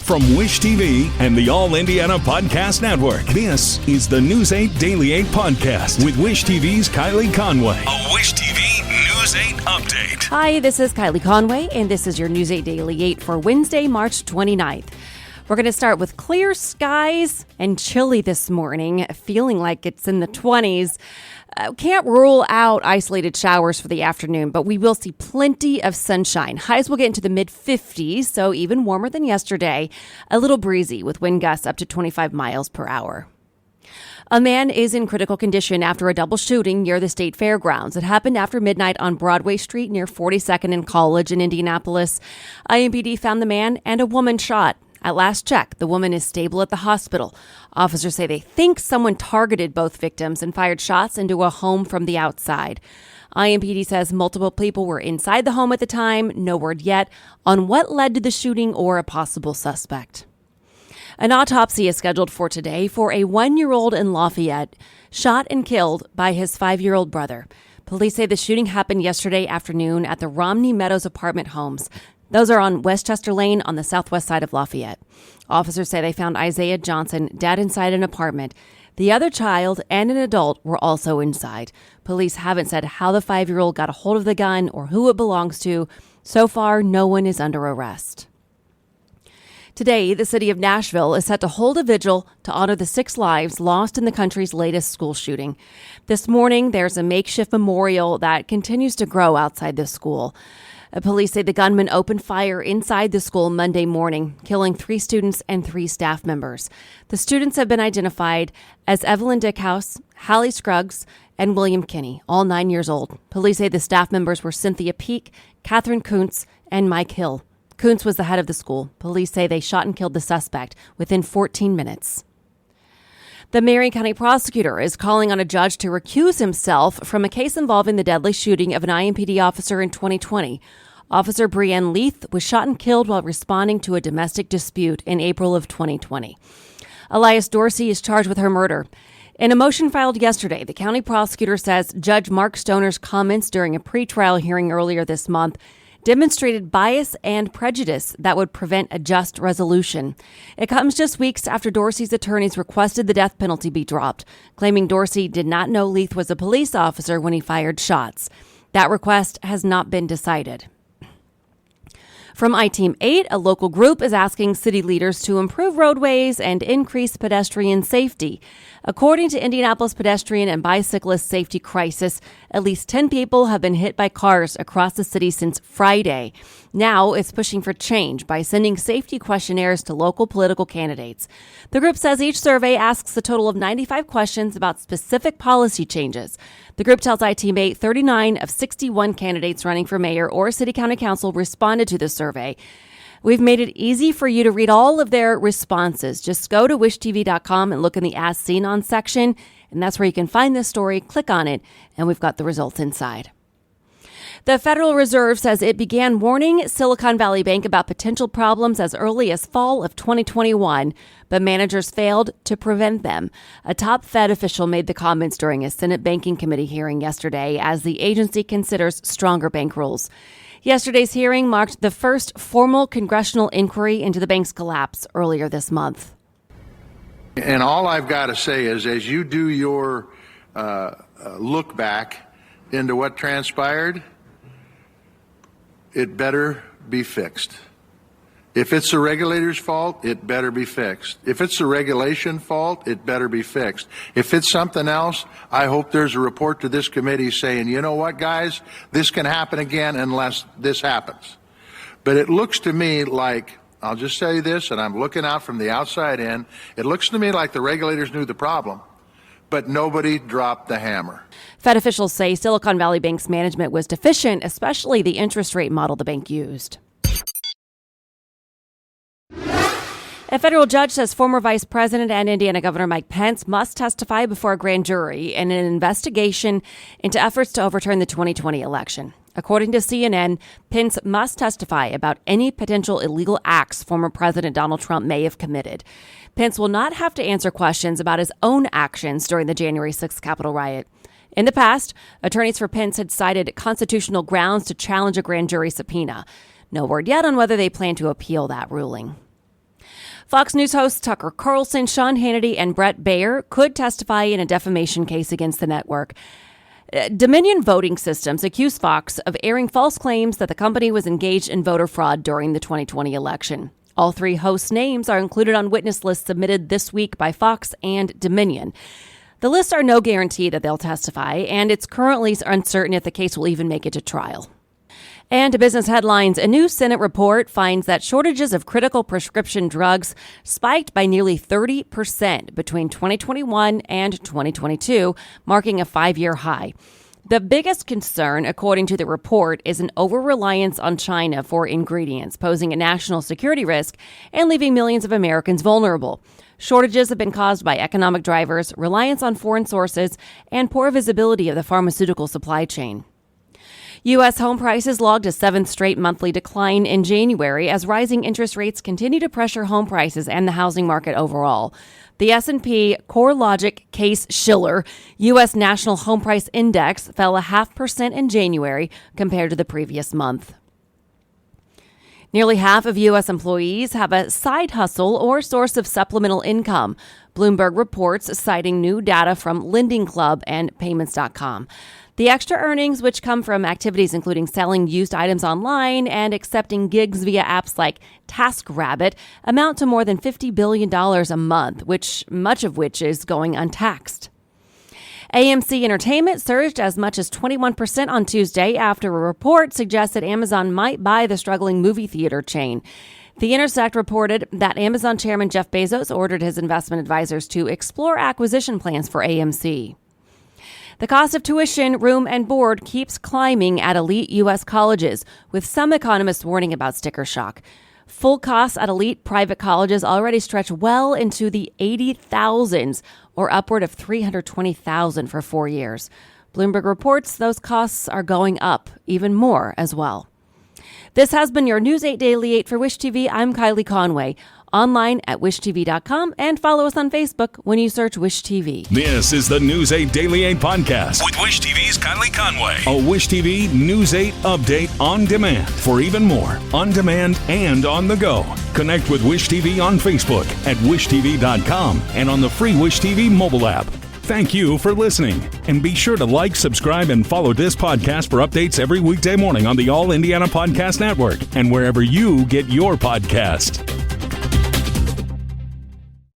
From Wish TV and the All Indiana Podcast Network, this is the News 8 Daily 8 Podcast with Wish TV's Kylie Conway. A Wish TV News 8 update. Hi, this is Kylie Conway, and this is your News 8 Daily 8 for Wednesday, March 29th. We're going to start with clear skies and chilly this morning, feeling like it's in the 20s. Can't rule out isolated showers for the afternoon, but we will see plenty of sunshine. Highs will get into the mid-50s, so even warmer than yesterday. A little breezy with wind gusts up to 25 miles per hour. A man is in critical condition after a double shooting near the state fairgrounds. It happened after midnight on Broadway Street near 42nd and College in Indianapolis. IMPD found the man and a woman shot. At last check, the woman is stable at the hospital. Officers say they think someone targeted both victims and fired shots into a home from the outside. IMPD says multiple people were inside the home at the time. No word yet on what led to the shooting or a possible suspect. An autopsy is scheduled for today for a 1-year-old in Lafayette shot and killed by his 5-year-old brother. Police say the shooting happened yesterday afternoon at the Romney Meadows apartment homes. Those are on Westchester Lane on the southwest side of Lafayette. Officers say they found Isaiah Johnson dead inside an apartment. The other child and an adult were also inside. Police haven't said how the 5-year-old got a hold of the gun or who it belongs to. So far, no one is under arrest. Today, the city of Nashville is set to hold a vigil to honor the 6 lives lost in the country's latest school shooting. This morning, there's a makeshift memorial that continues to grow outside the school. Police say the gunman opened fire inside the school Monday morning, killing 3 students and 3 staff members. The students have been identified as Evelyn Dickhouse, Hallie Scruggs, and William Kinney, all 9 years old. Police say the staff members were Cynthia Peak, Catherine Kuntz, and Mike Hill. Kuntz was the head of the school. Police say they shot and killed the suspect within 14 minutes. The Marion County prosecutor is calling on a judge to recuse himself from a case involving the deadly shooting of an IMPD officer in 2020. Officer Brienne Leith was shot and killed while responding to a domestic dispute in April of 2020. Elias Dorsey is charged with her murder. In a motion filed yesterday, the county prosecutor says Judge Mark Stoner's comments during a pretrial hearing earlier this month demonstrated bias and prejudice that would prevent a just resolution. It comes just weeks after Dorsey's attorneys requested the death penalty be dropped, claiming Dorsey did not know Leith was a police officer when he fired shots. That request has not been decided. From I-Team 8, a local group is asking city leaders to improve roadways and increase pedestrian safety. According to Indianapolis Pedestrian and Bicyclist Safety Crisis, at least 10 people have been hit by cars across the city since Friday. Now it's pushing for change by sending safety questionnaires to local political candidates. The group says each survey asks a total of 95 questions about specific policy changes. The group tells I-Team 8 39 of 61 candidates running for mayor or city county council responded to the survey. We've made it easy for you to read all of their responses. Just go to wishtv.com and look in the As Seen On section, and that's where you can find this story. Click on it, and we've got the results inside. The Federal Reserve says it began warning Silicon Valley Bank about potential problems as early as fall of 2021, but managers failed to prevent them. A top Fed official made the comments during a Senate Banking Committee hearing yesterday as the agency considers stronger bank rules. Yesterday's hearing marked the first formal congressional inquiry into the bank's collapse earlier this month. And all I've got to say is, as you do your look back into what transpired, it better be fixed. If it's the regulator's fault, it better be fixed. If it's the regulation fault, it better be fixed. If it's something else, I hope there's a report to this committee saying, you know what, guys, this can happen again unless this happens. But it looks to me like, I'll just say this, and I'm looking out from the outside in, it looks to me like the regulators knew the problem, but nobody dropped the hammer. Fed officials say Silicon Valley Bank's management was deficient, especially the interest rate model the bank used. A federal judge says former Vice President and Indiana Governor Mike Pence must testify before a grand jury in an investigation into efforts to overturn the 2020 election. According to CNN, Pence must testify about any potential illegal acts former President Donald Trump may have committed. Pence will not have to answer questions about his own actions during the January 6th Capitol riot. In the past, attorneys for Pence had cited constitutional grounds to challenge a grand jury subpoena. No word yet on whether they plan to appeal that ruling. Fox News hosts Tucker Carlson, Sean Hannity, and Brett Baer could testify in a defamation case against the network. Dominion Voting Systems accused Fox of airing false claims that the company was engaged in voter fraud during the 2020 election. All three hosts' names are included on witness lists submitted this week by Fox and Dominion. The lists are no guarantee that they'll testify, and it's currently uncertain if the case will even make it to trial. And to business headlines, a new Senate report finds that shortages of critical prescription drugs spiked by nearly 30% between 2021 and 2022, marking a 5-year high. The biggest concern, according to the report, is an over-reliance on China for ingredients, posing a national security risk and leaving millions of Americans vulnerable. Shortages have been caused by economic drivers, reliance on foreign sources, and poor visibility of the pharmaceutical supply chain. U.S. home prices logged a 7th straight monthly decline in January as rising interest rates continue to pressure home prices and the housing market overall. The S&P CoreLogic Case-Shiller U.S. National Home Price Index fell 0.5% in January compared to the previous month. Nearly half of U.S. employees have a side hustle or source of supplemental income, Bloomberg reports, citing new data from Lending Club and Payments.com. The extra earnings, which come from activities including selling used items online and accepting gigs via apps like TaskRabbit, amount to more than $50 billion a month, much of which is going untaxed. AMC Entertainment surged as much as 21% on Tuesday after a report suggested Amazon might buy the struggling movie theater chain. The Intersect reported that Amazon chairman Jeff Bezos ordered his investment advisors to explore acquisition plans for AMC. The cost of tuition, room, and board keeps climbing at elite U.S. colleges, with some economists warning about sticker shock. Full costs at elite private colleges already stretch well into the 80,000s, or upward of 320,000 for 4 years. Bloomberg reports those costs are going up even more as well. This has been your News 8 Daily 8 for Wish TV. I'm Kylie Conway. Online at wishtv.com and follow us on Facebook when you search Wish TV. This is the News 8 Daily 8 podcast with Wish TV's Kylie Conway. A Wish TV News 8 update on demand for even more on demand and on the go. Connect with Wish TV on Facebook at wishtv.com and on the free Wish TV mobile app. Thank you for listening. And be sure to like, subscribe, and follow this podcast for updates every weekday morning on the All Indiana Podcast Network and wherever you get your podcast.